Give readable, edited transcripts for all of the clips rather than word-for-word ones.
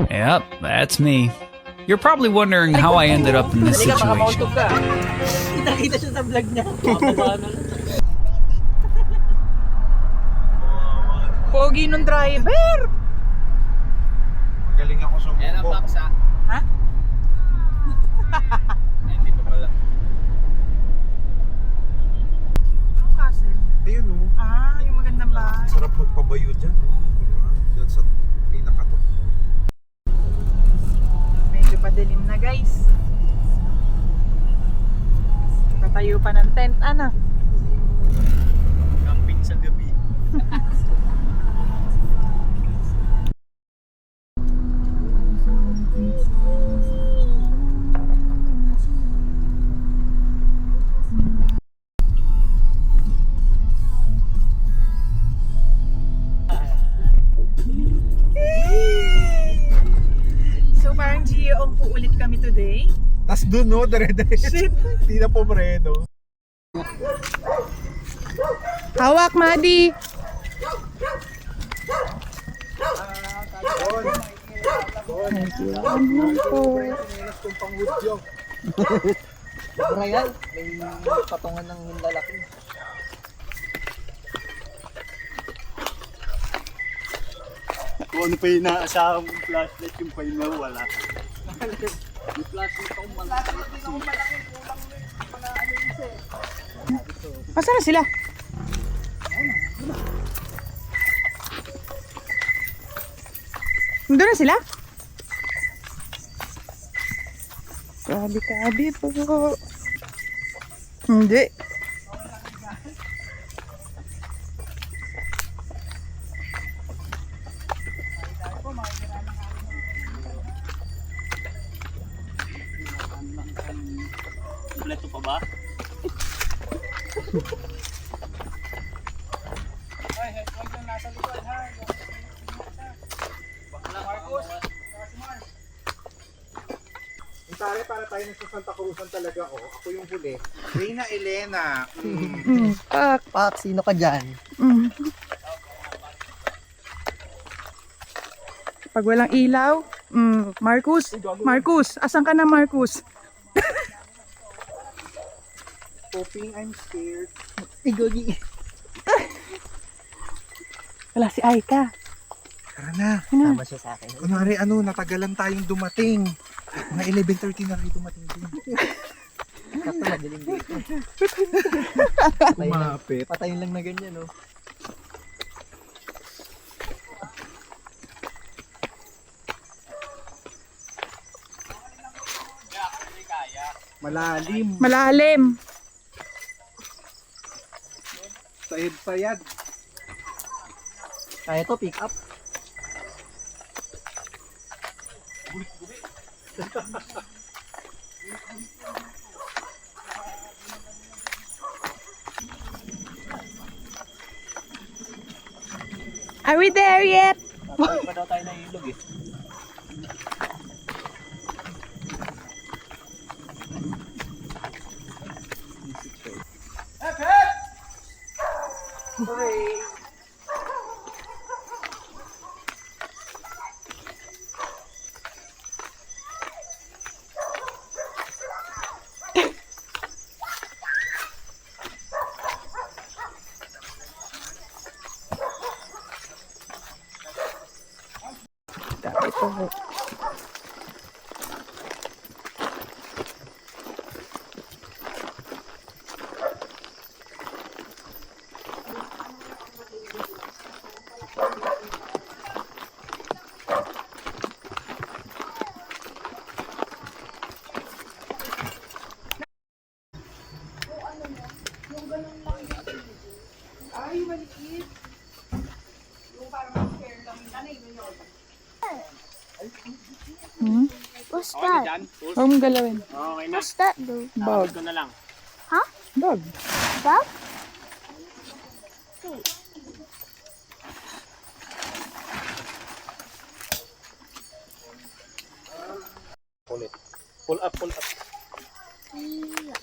Yep, that's me. You're probably wondering how I ended up in this situation. Kita-kita siya sa vlog niya. Pogi nung driver! Magaling ako sa Yan ang mukha. paksa. Ha? Hindi pa pala. Anong castle? Ayun o. Ah, yung magandang bahay. Sarap magpabayo dyan. Diba? Dyan sa pinakatok. Medyo padilim na guys. Tatayo pa ng tent, ano? Camping sa gabi. So parang GO po ulit kami today. Tas dun no, dire-diretso. Shit. Hindi na pobredo. Hawak, Madi! Brian, may patungan ng lalaki. Kung ano pa yung naasahan mong flashlight, yung pa yung nawala. Yung flashlight akong malaki. Asa na sila? Nandun na sila? Kabi-kabi po. Hindi. Kompleto pa ba? Para tayo sa Santa Cruzan talaga. Oh, ako yung huli. Reyna Elena. Pak, sino ka dyan? Pag walang ilaw, Marcus, asan ka na Marcus? Hoping I'm scared. Igogi. Wala si Aika. Tara na. Tama siya sa akin. Kunwari natagalan tayong dumating. Mga 11:30 na kayo dumating din. Sakto madaling dito. Kumapit. Patayin lang na ganyan, no? Malalim. Malalim. Sahid pa yan. Kaya to, pick up. Are we there yet? Tatawid pa daw tayo ng ilog eh. Ito. Ay, maliit. Yung parang share lang. What's that? Huwag mong galawin. Okay na. What's that though? Bag. Ito na lang. Bag. Bug? Ulit. Pull up, pull up.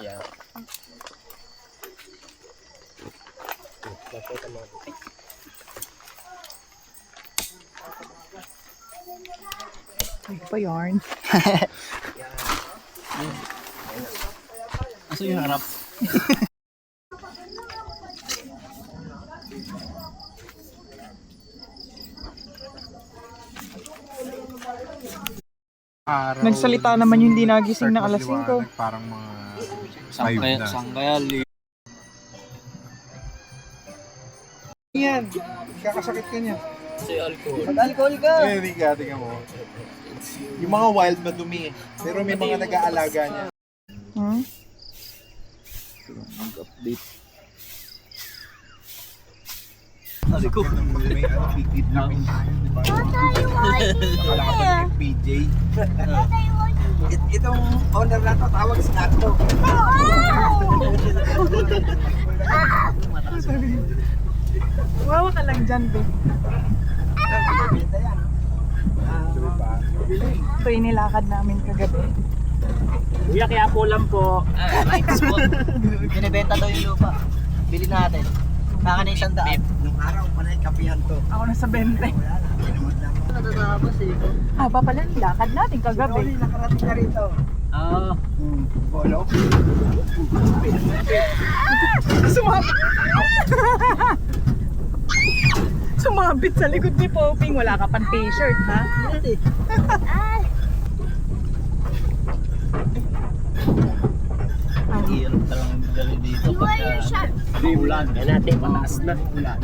Yeah. Flashlight ang mga dito. Ay pa yarn. Asa yung harap? Araw. Nagsalita naman yung hindi nagising ng alas 5. Liwanag, parang mga 5 na. Sanggayali. Yan. Kakasakit ka niya. Kasi alcohol. Mag-alcohol ka! Eh, hindi ka. Tingnan mo. Yung mga wild madumi. Pero may mga nag-aalaga niya. Hmm? Mag-update. Kasi ko. May kidnapping tayo, di ba? Akala ka ba ni PJ? Itong owner na to, tawag si Nato. Wawa ka lang dyan, be. Pinta yan. Ito yung nilakad namin kagabi. Kuya, kaya po lang po. Rights po. Binibenta daw yung lupa. Bili natin. Baka na yung 100. Nung araw, panay kapihan to. Ako nasa 20. Wala na. Kinamot lang. Natatapos eh. Haba pala nilakad natin kagabi. Nakarating na rito. Oo. Bolo? Sumabit! Sumabit sa likod ni Poping. Wala ka pang t-shirt, ha? Ang hirap talagang magdali dito. Hindi ulan. Yan natin, mataas na. Ulan.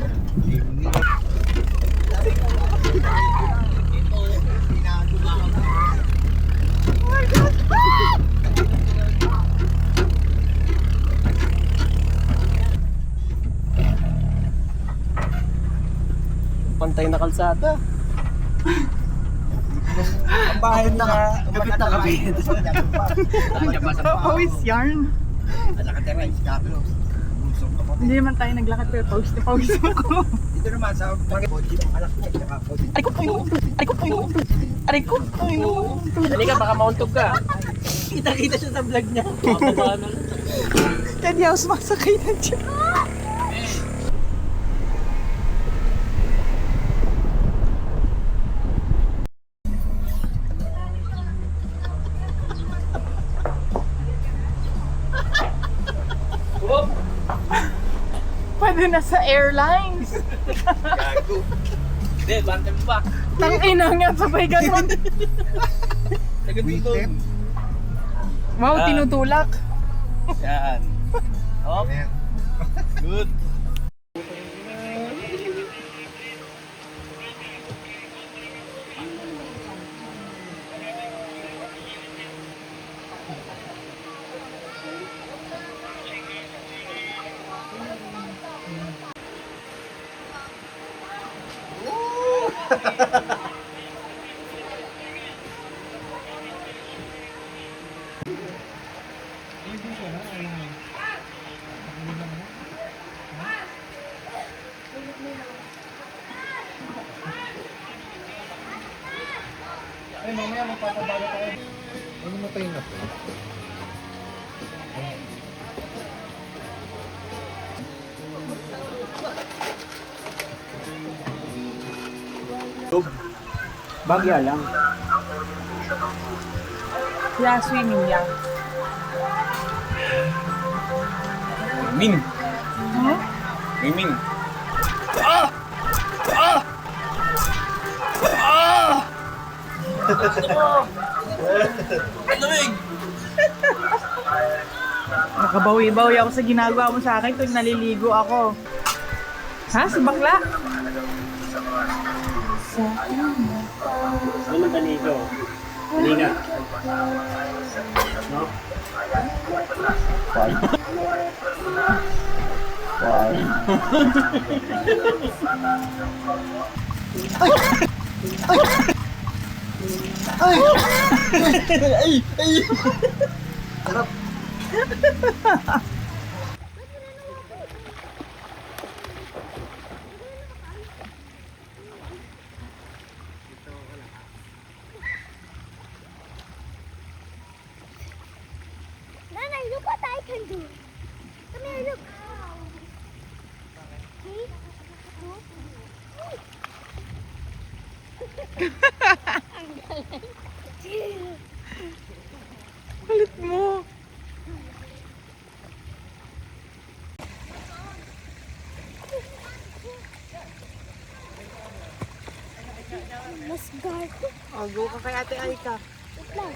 Pantay na kalsada. Ang bahay na Kapit na kapit. Pawis yarn. Nakatira, iskablo. Busog ka po. Hindi naman tayo naglakad pero pawis na pawis ako. Dito naman sa mga body mong anak niya. Tsaka body. Aray ko, aray ko, aray ko, Dali ka, baka mauntog ka. Kita-kita siya sa vlog niya. Kaya di ako sumasakay na dyan. Pwede na sa airlines. Gago. Hindi, bante mo ba? Tangina nga, sabay ganun. Weekend? Wow, tinutulak. Yan. Hop. Ayan. Good. Ay, mamaya magpapabago tayo. Ano matay na to? Bagya lang. Yeah, swimming yan. Min. Huh? Min. Nakabawi-bawi ako sa ginagawa mo sa akin tuwing naliligo ako. Ha? Si bakla? Ano man dito? Halika. No? Nanay, look what I can do. Come here, look. See? Ang galing. Mas guard. Oh, go ka kay Ate Aika. Wait lang.